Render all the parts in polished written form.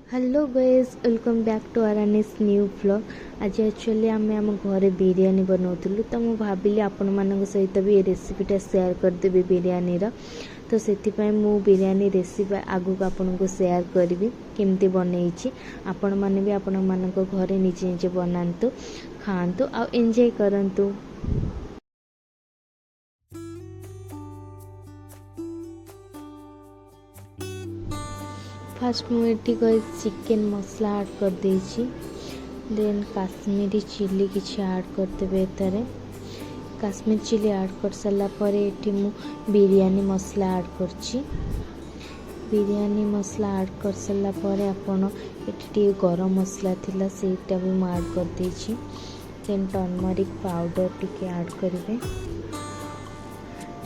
Hello guys, welcome back to आरानिस new vlog. आज actually आम घरे बिरयानी बनाऊलु तो मुझे भाविली आपण मान सहित भी ये रेसिपीटा सेयार करदेवी बिरयानी तो से बिरयानी रेसिपी आगू आपन को सेयार करी केमती बनई आपण मैंने भी आपण मान घरे निजे निजे बनातु खातु आ एंजॉय करंतु। फास्ट मुझे चिकेन मसला ऐड कर देछि, देन काश्मीरी चिली किसी ऐड करदेवे। एतारे काश्मीर चिली ऐड कर सारा पर एटी मु बिरयानी मसला ऐड करछि। बिरयानी मसला ऐड कर सारा पर आपण एटी गरम मसला थिला सेटा भी मु ऐड कर देछि। देन टर्मरिक पाउडर टिके ऐड करिवे।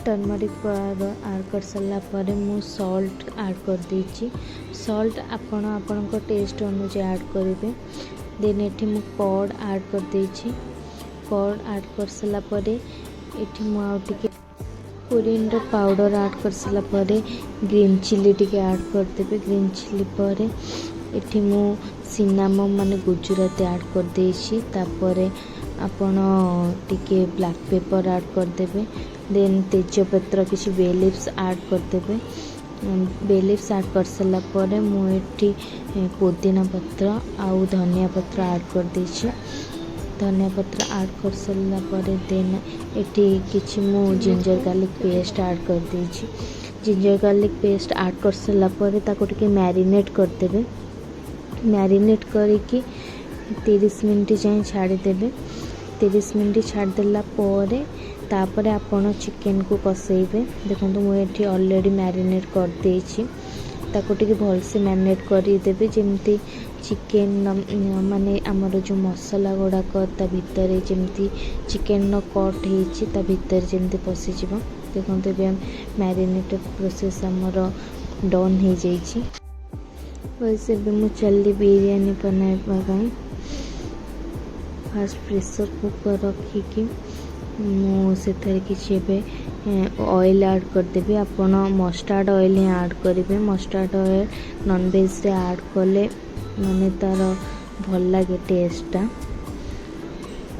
टर्मरिक पाउडर ऐड कर सारा पर मु सॉल्ट ऐड कर देछि। सॉल्ट आपण आपणको टेस्ट अनुसार ऐड करेंगे। देन एठी मु कर्ड ऐड कर देछि। कर्ड ऐड कर सारा पर एठी मु आउ टिके कोरिएंडर पाउडर ऐड कर सारा पर ग्रीन चिली टिके ऐड कर देबे। ग्रीन चिली पर एठी मु सिनामन माने गुजराती ऐड कर देछि। तापर आपण टिके ब्लैक पेपर ऐड कर देबे। देन तेजपत्र किसी बे लीव्स ऐड कर देबे। बे लीव्स ऐड कर सारा पर मुझे पुदीना पत्र आउ धनिया पत्र ऐड कर देछि। धनिया पत्र ऐड कर सारा पर देन एटी किछि मु जिंजर गार्लिक पेस्ट ऐड कर देछि। जिंजर गार्लिक पेस्ट ऐड कर सारा पर ताको टिके मैरिनेट कर देबे। मैरिनेट करके 30 मिनट जाए छाड़ी देबे। 30 मिनट छाड़ देला पर तापर आपण चिकेन को कसेबे। देखो मुझे ऑलरेडी मैरिनेट कर देछि, ताको टिके भल से मैरिनेट कर देबे जेमती चिकेन माने हमर जो मसला गुड़ाक ता भितर जेमती चिकेन न कट होइछि ता भितर जेमती पसि जिवो। देखो ए मैरिनेट प्रोसेस हमर डन हो जाइछि। वैसे भी मु चली बिरयानी बनाइबा फास्ट प्रेशर कुकर रखिकी मुझे किसी ऑयल ऐड करदेवी। आपण मस्टार्ड ऑयल ही ऐड करेंगे। मस्टार्ड ऑयल नॉनवेज रे ऐड कले माने तार भल लगे टेस्टा।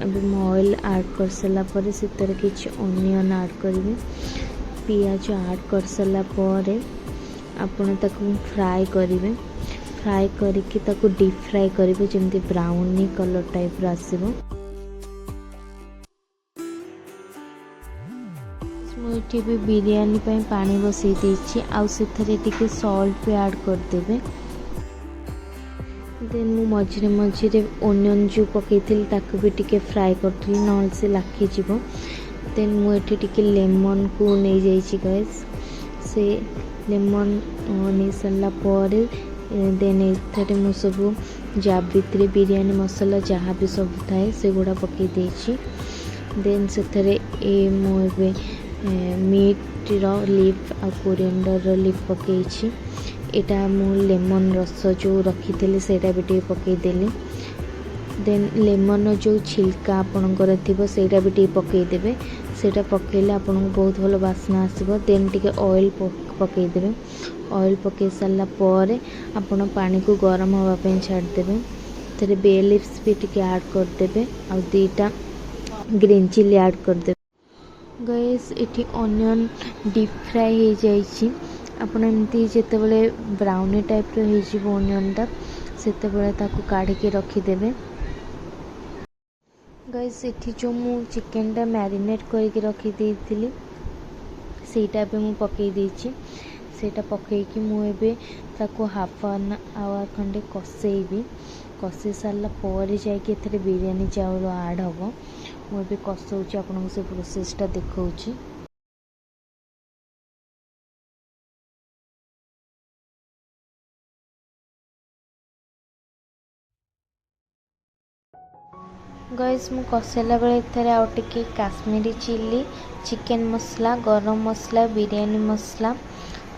अभी मैं ऑयल ऐड कर सारा पर से किसी ऑनियन ऐड करेंगे। पियाज ऐड कर सारा पर आपण ताको फ्राए करेंगे। फ्राए करके ताको डीप फ्राए करेंगे जमती ब्राउनी कलर टाइप आसो। मुझे भी बिरयानी पानी बसई देछि आउ सेथरे टिके सॉल्ट भी ऐड कर देबे। देन मु मझिरे मझिरे ओनियन जो पकेइथिल ताको भी टिके फ्राई करथिल न से लाखी जीवो। देन मु एठी टिके लेमन को नै जाइछि गाइस। से लेमन नै सल्ला पर देन एथरे मु सब जा भितरे बिरयानी मसाला जहाँ भी सब थाए से गुड़ा पकई देछि। देन सेथरे ए मु एबे मीट लीफ आ कोरिएंडर लीफ पकई। एटा मु लेमन रस जो रखी थे सेटा भी टिके पकई देली। देन लेमन जो छिलका आपणकर थिबो सेटा भी टिके पकई देबे। सेटा पकईले आपन को बहुत भल बास्ना आसीबो। देन टिके ऑयल पकई देबे। ऑयल पकई सारा पर आपन पानी को गरम होगा पे छाड़ देबे। तेरे बे लीव्स भी टिके ऐड कर देबे आ दीटा ग्रीन चिली ऐड कर देबे। गैस इटी ऑनियन डीप फ्राई हो जाइछि। आपण एमती जेतेबेले ब्राउनी टाइप रो हो जिवो ऑनियन टा सेतेबेले ताको काढ़ी के रखी देबे। गैस इटी जो मु चिकेन टा मैरिनेट करके रखी देइथिली सेटा पे मु पकई देछि। सेटा पकई कि मु एबे ताको हाफ एन आवर खंडे कसेइबी। कसे सारा पर जाके एथरे बिरयानी चाउल ऐड हबो। मुझे कसौची आपन से प्रोसेसटा देखौची। गैस मु कसेला बेले एथरे आउ टिके काश्मीरी चिली, चिकेन मसला, गरम मसला, बिरयानी मसला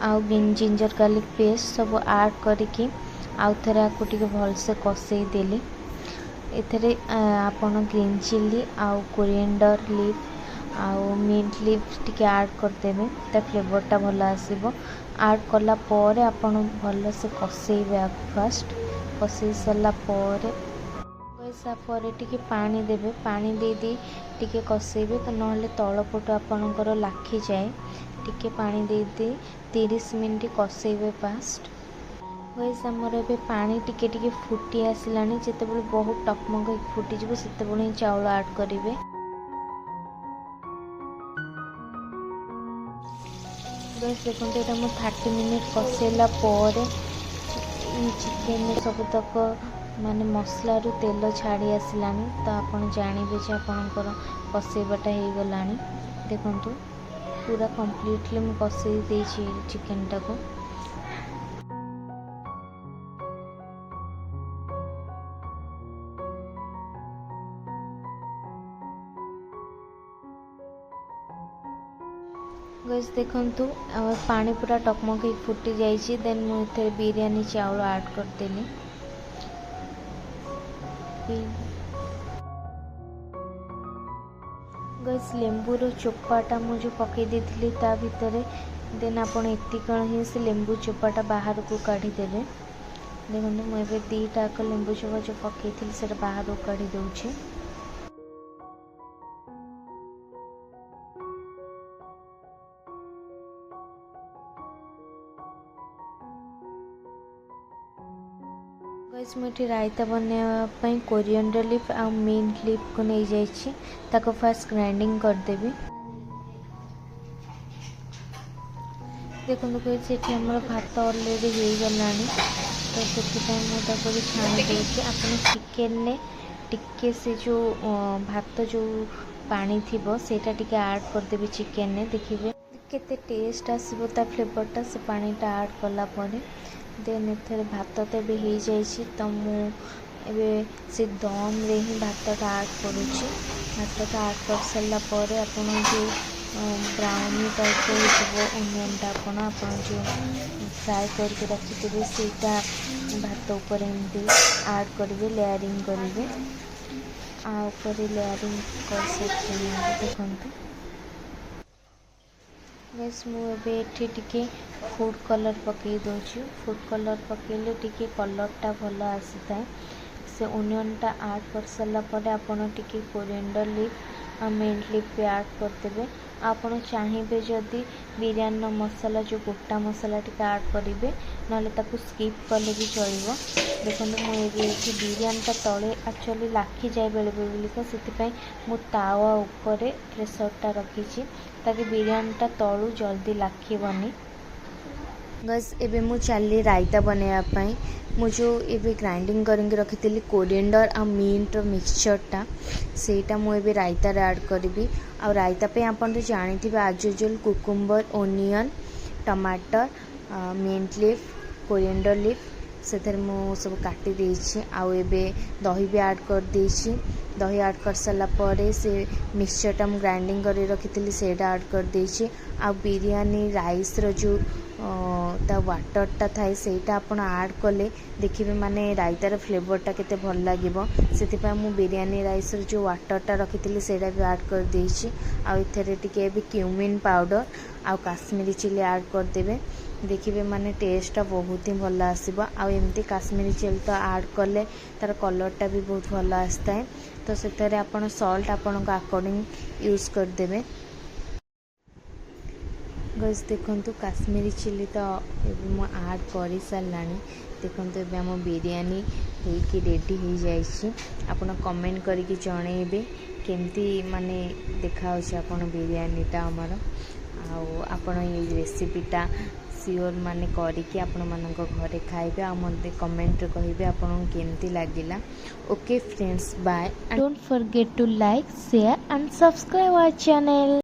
आउ ग्रीन जिंजर गार्लिक पेस्ट सब ऐड करके आउ थरे आको टिके भल से कसई देली। एथरे आपण ग्रीन चिली आउ कोरिएंडर लीफ आउ मिंट लीफ टिके ऐड करदेवे। ता फ्लेवरटा भल आसीबो। ऐड कला पर आपण भल से कसईबे फास्ट। कषे सारा पर टिके पानी देबे, पानी दे दे टिके कषेबे तो नहले तलपट आपणकर लाखी जाए। टिके पानी दे दे 30 मिनिट कषेबे फास्ट। गैस आमर ए पानी टिके टिके फुटी आसलानी, जिते बहुत टकमक फुटीज से चाउल ऐड करेंगे। गैस देखो ये मुझे 30 मिनिट कषेला चिकेन सबतक माने मसला रू तेल छाड़ी आसलानी, तो आपन जानवे जे आपणकर कषेबाटा हो गलानी। देखंतु पूरा कंप्लीटली मु कषे देछि चिकेन टाको। गैस देखंतु पानी पूरा टकमक फुटी जाइए। देन मुझे बिरयानी चाउल ऐड करदेली। गैस लेंबूर चोपाटा मुझे पकई देती ता भितर। देन आपड़ एतिक ही से लेंबू चोपाटा बाहर को काढ़ीदेवे। देखो मुझे दीटा लेंबू चोपा जो पकई से बाहर को काढ़ी दूचे। गैस मुझे रायता बनवाई कोरिएंडर लीफ आ मिंट लीफ को नहीं जाइए, ताको फास्ट ग्राइंडिंग करदेवी। देखो गैस ये भात अलरेडी हो गला, तो से छाणी देती। आपने चिकेन ने टिके से जो भात जो पानी थी सेटा टिके ऐड करदेवी चिकेन ने। देखिए केते टेस्ट आसो ता फ्लेवरटा से पानीटा ऐड कला परे। देन एथरे भात तो भी हो जाइए, तो मुझे से दम रे ही भातटा ऐड करुँची। भातटा ऐड कर सारा पर आपन जो ब्राउनी टाइप हो ओनियनटा आप जो फ्राए करके रखिथे सेटा भात उपर एमती ऐड करेंगे, लेयरिंग करेंगे। आपर लेयरिंग कर देखते। गैस मुझे टिके फूड कलर पकई दूची। फूड कलर पकईले टिके कलरटा भल आसी थाए। से ओनियनटा ऐड कर सारा पर आपन टिके कोरिएंडर लीफ और मिंट लीफ भी ऐड करदेवे। आपन चाहिए जदि बिरयानी मसाला जो गोटा मसाला टिके ऐड करेंगे, ना ताको स्किप कले भी चलो। देखो मुझे बिरयानीटा तले एक्चुअली लाखी जाए बेले बेलिका, से मु तावा उपरे प्रेसरटा रखी ताकि बिरयानीटा तलू जल्दी लाखिबनी। गैस एबे मु चली रायता बनवाई। मु जो एबे ग्राइंडिंग करके रखी कोरिएंडर आ मिंट मिक्सचरटा सेटा मु एबे रायता ऐड करी। आ रायता पे आपन तो जानी थे आज यूजुअल कुकुम्बर, ओनियन, टमाटर, मिंट लीफ, कोरिएंडर लीफ से सब काटी देछि। आउ एबे दही भी ऐड कर देछि। दही ऐड कर सारा पर से मिक्सचरटा मु ग्राइंडिंग कर रखी सेटा ऐड कर देछि। आ बिरयानी राइस रो जो ता वाटरटा थाए सेटा आपण ऐड कले देखिए माने रायतार फ्लेवरटा केते भल लागिबो। सेतिपा मु बिरयानी राइस रो जो वाटरटा रखी सेटा भी ऐड कर देछि। आ इथरे टिके भी क्यूमिन पाउडर आ काश्मीरी चिली ऐड कर देबे। देखिए माने टेस्टा बहुत ही भल आसीबो। आ एमती काश्मीरी चिली तो ऐड कले तार कलरटा भी बहुत भल आसता है। तो सेथरे आपण सॉल्ट आपण अकॉर्डिंग यूज कर देबे। गैस देखंतु काश्मीरी चिली तो मु ऐड कर सारा। देखंतु एबे हम बिरयानी होइकी रेडी हो जाइए। आपण कमेंट करके जनइबे केमती माने देखा आपण बिरयानीटा हमर। आपण ये रेसिपीटा सियोर माने करिके आपण मानक घरे खाइबे आ मते कमेंट रे कहिबे आपण केमती लागिला। Okay friends, bye. Don't forget to like, share and subscribe our channel.